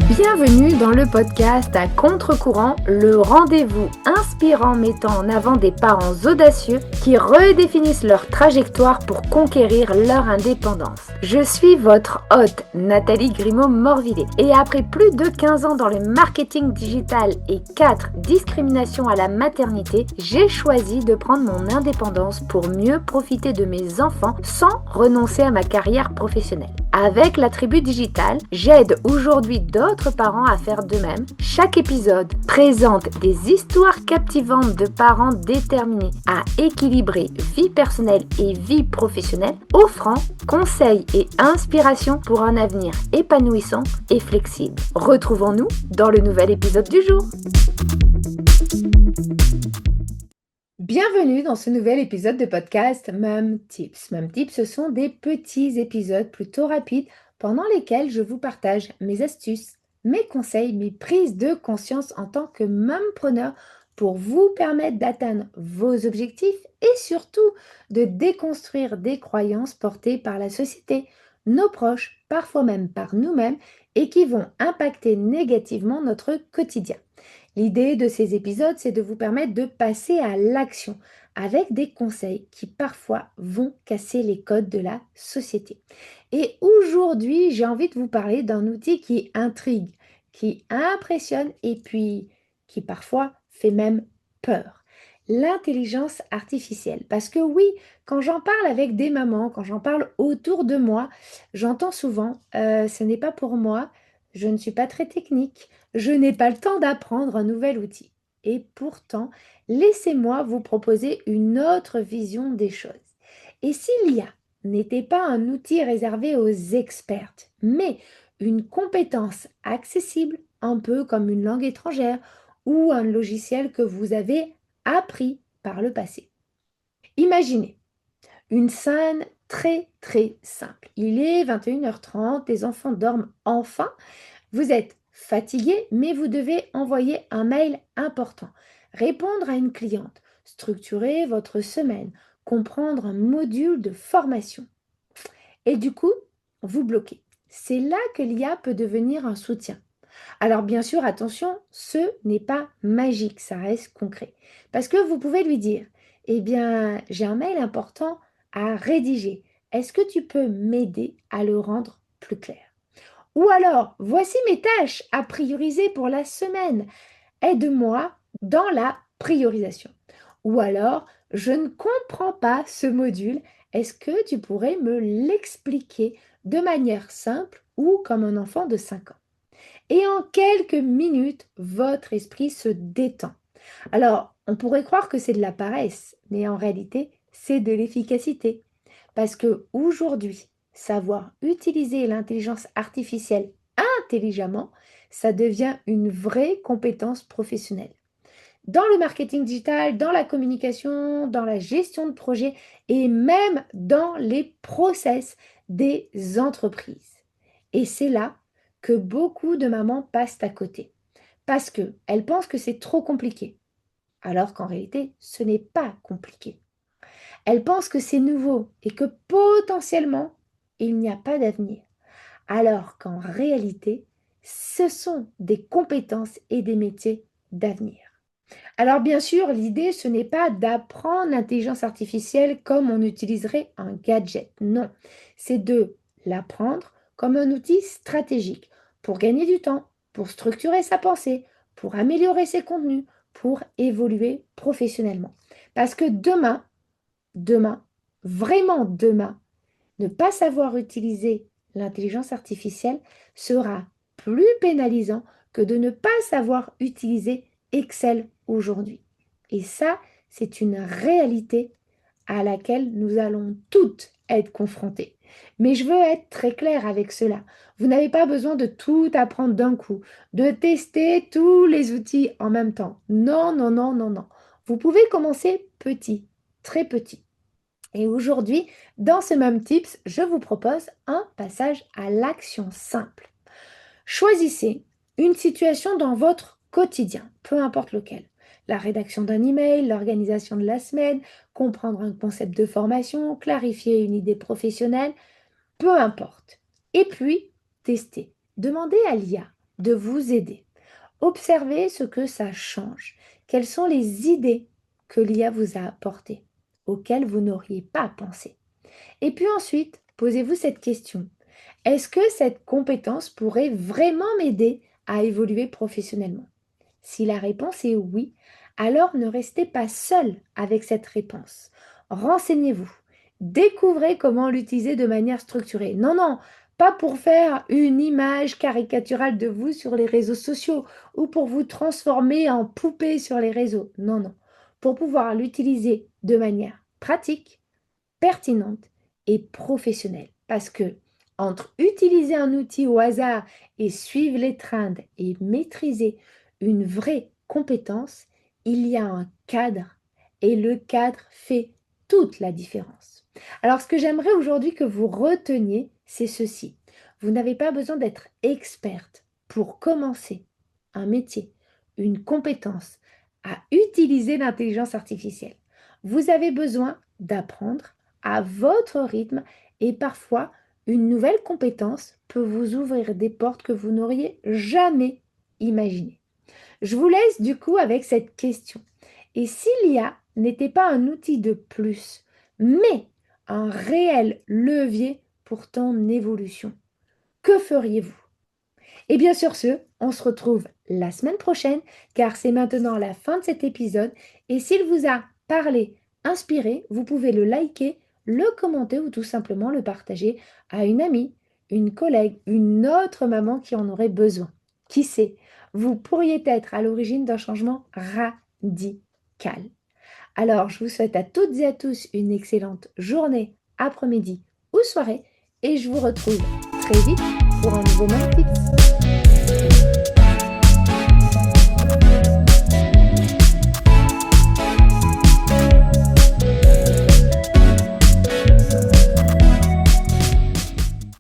Bienvenue dans le podcast à contre-courant, le rendez-vous inspirant mettant en avant des parents audacieux qui redéfinissent leur trajectoire pour conquérir leur indépendance. Je suis votre hôte, Nathalie Grimaud-Morvillet, et après plus de 15 ans dans le marketing digital et 4 discriminations à la maternité, j'ai choisi de prendre mon indépendance pour mieux profiter de mes enfants sans renoncer à ma carrière professionnelle. Avec la tribu digitale, j'aide aujourd'hui d'autres parents à faire de même. Chaque épisode présente des histoires captivantes de parents déterminés à équilibrer vie personnelle et vie professionnelle, offrant conseils et inspirations pour un avenir épanouissant et flexible. Retrouvons-nous dans le nouvel épisode du jour. Bienvenue dans ce nouvel épisode de podcast Mom Tips. Mom Tips, ce sont des petits épisodes plutôt rapides pendant lesquels je vous partage mes astuces, mes conseils, mes prises de conscience en tant que mompreneur pour vous permettre d'atteindre vos objectifs et surtout de déconstruire des croyances portées par la société, nos proches, parfois même par nous-mêmes et qui vont impacter négativement notre quotidien. L'idée de ces épisodes, c'est de vous permettre de passer à l'action avec des conseils qui parfois vont casser les codes de la société. Et aujourd'hui, j'ai envie de vous parler d'un outil qui intrigue, qui impressionne et puis qui parfois fait même peur. L'intelligence artificielle. Parce que oui, quand j'en parle avec des mamans, quand j'en parle autour de moi, j'entends souvent ce n'est pas pour moi, je ne suis pas très technique, je n'ai pas le temps d'apprendre un nouvel outil. Et pourtant, laissez-moi vous proposer une autre vision des choses. Et si l'IA n'était pas un outil réservé aux expertes, mais une compétence accessible, un peu comme une langue étrangère ou un logiciel que vous avez appris par le passé. Imaginez une scène très simple. Il est 21h30, les enfants dorment enfin. Vous êtes fatigué, mais vous devez envoyer un mail important, répondre à une cliente, structurer votre semaine, comprendre un module de formation. Et du coup, vous bloquez. C'est là que l'IA peut devenir un soutien. Alors bien sûr, attention, ce n'est pas magique, ça reste concret. Parce que vous pouvez lui dire, eh bien, j'ai un mail important à rédiger. Est-ce que tu peux m'aider à le rendre plus clair? Ou alors, voici mes tâches à prioriser pour la semaine. Aide-moi dans la priorisation. Ou alors, je ne comprends pas ce module. Est-ce que tu pourrais me l'expliquer de manière simple ou comme un enfant de 5 ans? Et en quelques minutes, votre esprit se détend. Alors, on pourrait croire que c'est de la paresse, mais en réalité, c'est de l'efficacité. Parce que aujourd'hui, savoir utiliser l'intelligence artificielle intelligemment, ça devient une vraie compétence professionnelle. Dans le marketing digital, dans la communication, dans la gestion de projet et même dans les process des entreprises. Et c'est là que beaucoup de mamans passent à côté parce qu'elles pensent que c'est trop compliqué, alors qu'en réalité, ce n'est pas compliqué. Elles pensent que c'est nouveau et que potentiellement, il n'y a pas d'avenir, alors qu'en réalité, ce sont des compétences et des métiers d'avenir. Alors bien sûr, l'idée, ce n'est pas d'apprendre l'intelligence artificielle comme on utiliserait un gadget. Non, c'est de l'apprendre comme un outil stratégique pour gagner du temps, pour structurer sa pensée, pour améliorer ses contenus, pour évoluer professionnellement. Parce que demain, vraiment demain, ne pas savoir utiliser l'intelligence artificielle sera plus pénalisant que de ne pas savoir utiliser Excel aujourd'hui. Et ça, c'est une réalité à laquelle nous allons toutes être confrontées. Mais je veux être très claire avec cela. Vous n'avez pas besoin de tout apprendre d'un coup, de tester tous les outils en même temps. Non, non, non, non, non. Vous pouvez commencer petit, très petit. Et aujourd'hui, dans ce même tips, je vous propose un passage à l'action simple. Choisissez une situation dans votre quotidien, peu importe lequel. La rédaction d'un email, l'organisation de la semaine, comprendre un concept de formation, clarifier une idée professionnelle, peu importe. Et puis, testez. Demandez à l'IA. de vous aider. Observez ce que ça change. Quelles sont les idées que l'IA vous a apportées, auxquelles vous n'auriez pas pensé. Et puis ensuite, posez-vous cette question. Est-ce que cette compétence pourrait vraiment m'aider à évoluer professionnellement? Si la réponse est oui, alors ne restez pas seul avec cette réponse. Renseignez-vous. Découvrez comment l'utiliser de manière structurée. Non, non, pas pour faire une image caricaturale de vous sur les réseaux sociaux ou pour vous transformer en poupée sur les réseaux. Non, non. Pour pouvoir l'utiliser de manière pratique, pertinente et professionnelle. Parce que entre utiliser un outil au hasard et suivre les trends et maîtriser une vraie compétence, il y a un cadre et le cadre fait toute la différence. Alors ce que j'aimerais aujourd'hui que vous reteniez, c'est ceci. Vous n'avez pas besoin d'être experte pour commencer un métier, une compétence, à utiliser l'intelligence artificielle. Vous avez besoin d'apprendre à votre rythme et parfois une nouvelle compétence peut vous ouvrir des portes que vous n'auriez jamais imaginées. Je vous laisse du coup avec cette question. Et si l'IA n'était pas un outil de plus, mais un réel levier pour ton évolution, que feriez-vous? Et bien sur ce, on se retrouve la semaine prochaine car c'est maintenant la fin de cet épisode et s'il vous a parlé, inspiré, vous pouvez le liker, le commenter ou tout simplement le partager à une amie, une collègue, une autre maman qui en aurait besoin. Qui sait, vous pourriez être à l'origine d'un changement radical. Alors, je vous souhaite à toutes et à tous une excellente journée, après-midi ou soirée et je vous retrouve très vite pour un nouveau Mind Tips.